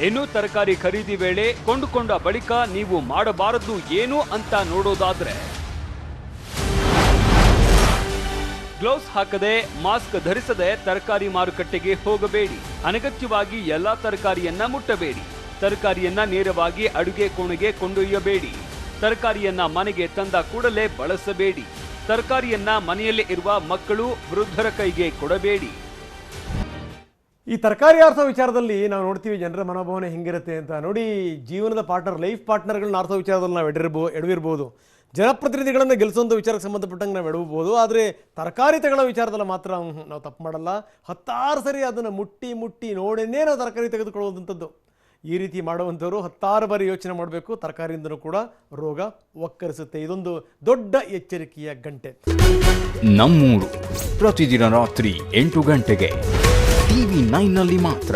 ಇನ್ನು ತರಕಾರಿ ಖರೀದಿ ವೇಳೆ ಕೊಂಡುಕೊಂಡ ಬಳಿಕ ನೀವು ಮಾಡಬಾರದು ಏನು ಅಂತ ನೋಡೋದಾದ್ರೆ, ಗ್ಲೌಸ್ ಹಾಕದೆ, ಮಾಸ್ಕ್ ಧರಿಸದೆ ತರಕಾರಿ ಮಾರುಕಟ್ಟೆಗೆ ಹೋಗಬೇಡಿ. ಅನಗತ್ಯವಾಗಿ ಎಲ್ಲಾ ತರಕಾರಿಯನ್ನ ಮುಟ್ಟಬೇಡಿ. ತರಕಾರಿಯನ್ನ ನೇರವಾಗಿ ಅಡುಗೆ ಕೋಣೆಗೆ ಕೊಂಡೊಯ್ಯಬೇಡಿ. ತರಕಾರಿಯನ್ನ ಮನೆಗೆ ತಂದ ಕೂಡಲೇ ಬಳಸಬೇಡಿ. ತರಕಾರಿಯನ್ನ ಮನೆಯಲ್ಲೇ ಇರುವ ಮಕ್ಕಳು, ವೃದ್ಧರ ಕೈಗೆ ಕೊಡಬೇಡಿ. ಈ ತರಕಾರಿ ಆರಿಸೋ ವಿಚಾರದಲ್ಲಿ ನಾವು ನೋಡ್ತೀವಿ ಜನರ ಮನೋಭಾವನೆ ಹಿಂಗಿರುತ್ತೆ ಅಂತ. ನೋಡಿ, ಜೀವನದ ಪಾರ್ಟ್ನರ್, ಲೈಫ್ ಪಾರ್ಟ್ನರ್ಗಳನ್ನ ಆರಿಸೋ ವಿಚಾರದಲ್ಲಿ ನಾವು ಎಡವಿರ್ಬೋದು. ಜನಪ್ರತಿನಿಧಿಗಳನ್ನು ಗೆಲ್ಲಿಸೋಂಥ ವಿಚಾರಕ್ಕೆ ಸಂಬಂಧಪಟ್ಟಂಗೆ ನಾವು ಎಡವಬಹುದು. ಆದರೆ ತರಕಾರಿ ತಗೊಳ್ಳೋ ವಿಚಾರದಲ್ಲಿ ಮಾತ್ರ ನಾವು ತಪ್ಪು ಮಾಡಲ್ಲ. 10 ಸರಿ ಅದನ್ನು ಮುಟ್ಟಿ ನೋಡೇನೇ ನಾವು ತರಕಾರಿ ತೆಗೆದುಕೊಳ್ಳುವಂಥದ್ದು. ಈ ರೀತಿ ಮಾಡುವಂಥವರು 10 ಬಾರಿ ಯೋಚನೆ ಮಾಡಬೇಕು. ತರಕಾರಿಯಿಂದನೂ ಕೂಡ ರೋಗ ಒಕ್ಕರಿಸುತ್ತೆ. ಇದೊಂದು ದೊಡ್ಡ ಎಚ್ಚರಿಕೆಯ ಗಂಟೆ. ನಮ್ಮೂರು ಪ್ರತಿದಿನ ರಾತ್ರಿ 8 ಗಂಟೆಗೆ TV9ನಲ್ಲಿ ಮಾತ್ರ.